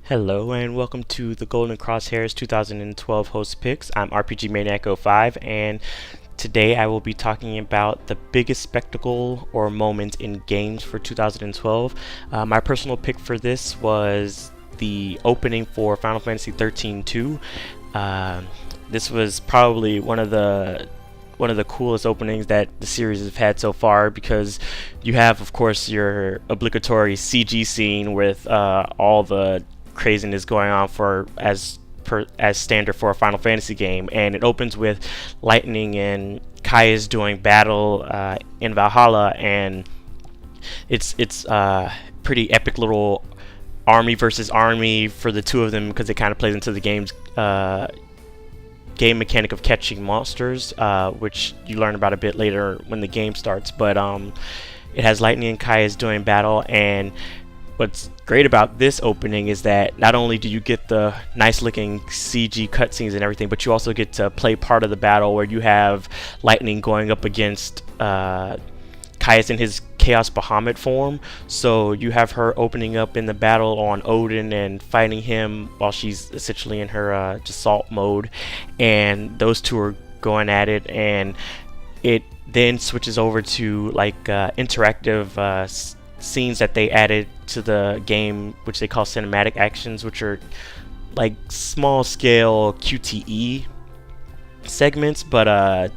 Hello and welcome to the Golden Crosshairs 2012 host picks. I'm RPG Maniac 05 and today I will be talking about the biggest spectacle or moment in games for 2012. My personal pick for this was the opening for Final Fantasy XIII-2. This was probably one of the coolest openings that the series has had so far, because you have, of course, your obligatory CG scene with all the craziness going on as standard for a Final Fantasy game, and it opens with Lightning and Kaeya's doing battle in Valhalla, and it's pretty epic little army versus army for the two of them, because it kind of plays into the game's game mechanic of catching monsters, which you learn about a bit later when the game starts. But it has Lightning and Kaeya's doing battle, and what's great about this opening is that not only do you get the nice looking CG cutscenes and everything, but you also get to play part of the battle where you have Lightning going up against Kaeya's in his Chaos Bahamut form. So you have her opening up in the battle on Odin and fighting him while she's essentially in her Assault mode, and those two are going at it, and it then switches over to like interactive scenes that they added to the game, which they call cinematic actions, which are like small scale QTE segments, but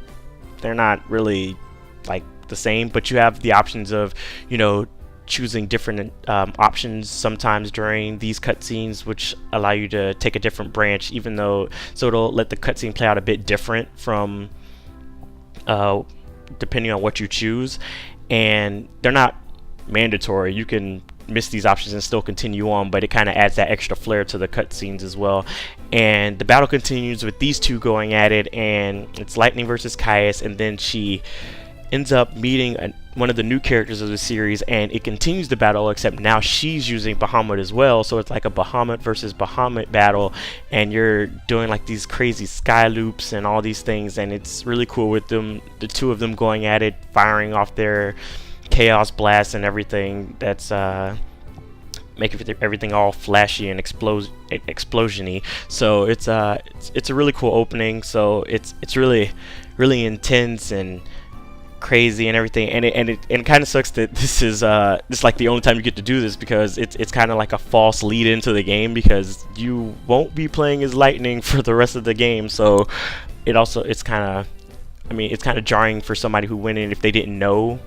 they're not really like the same. But you have the options of, choosing different options sometimes during these cutscenes, which allow you to take a different branch, so it'll let the cutscene play out a bit different from depending on what you choose, and they're not mandatory. You can miss these options and still continue on, but it kind of adds that extra flair to the cutscenes as well. And the battle continues with these two going at it, and it's Lightning versus Kaeya, and then she ends up meeting one of the new characters of the series, and it continues the battle, except now she's using Bahamut as well, so it's like a Bahamut versus Bahamut battle, and you're doing like these crazy sky loops and all these things, and it's really cool with the two of them going at it, firing off their chaos blast and everything that's making everything all flashy and explosiony. So it's a really cool opening. So it's really intense and crazy and everything, and it kind of sucks that this is like the only time you get to do this, because it's kind of like a false lead into the game, because you won't be playing as Lightning for the rest of the game. So it's kind of jarring for somebody who went in if they didn't know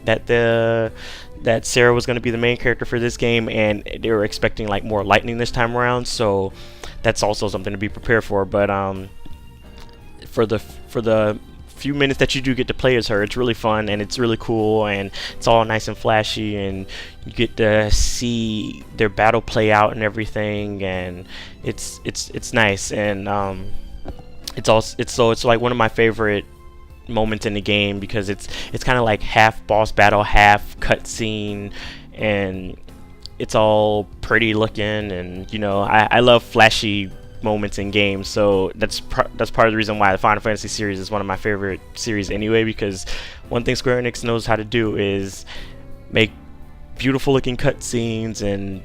that Sarah was going to be the main character for this game, and they were expecting like more Lightning this time around. So that's also something to be prepared for. But for the few minutes that you do get to play as her, it's really fun and it's really cool, and it's all nice and flashy, and you get to see their battle play out and everything, and it's nice, and it's like one of my favorite moments in the game, because it's kind of like half boss battle, half cutscene, and it's all pretty looking, and I love flashy moments in games, so that's part of the reason why the Final Fantasy series is one of my favorite series anyway, because one thing Square Enix knows how to do is make beautiful looking cutscenes and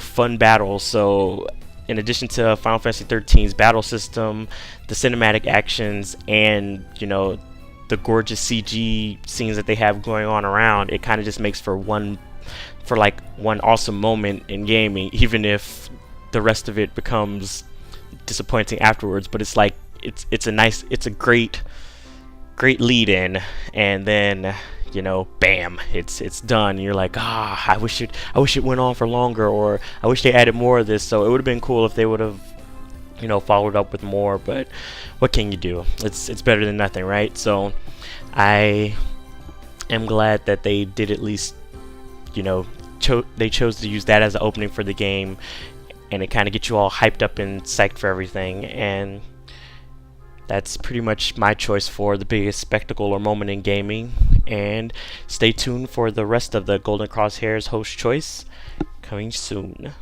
fun battles. So in addition to Final Fantasy XIII's battle system, the cinematic actions, and the gorgeous CG scenes that they have going on around, it kind of just makes for one awesome moment in gaming, even if the rest of it becomes disappointing afterwards. But it's like it's a great lead in, and then bam, it's done, and you're like, I wish it went on for longer, or I wish they added more of this. So it would have been cool if they would have followed up with more, but what can you do? It's better than nothing, right? So I am glad that they did at least they chose to use that as an opening for the game, and it kind of gets you all hyped up and psyched for everything. And that's pretty much my choice for the biggest spectacle or moment in gaming. And stay tuned for the rest of the Golden Crosshairs host choice coming soon.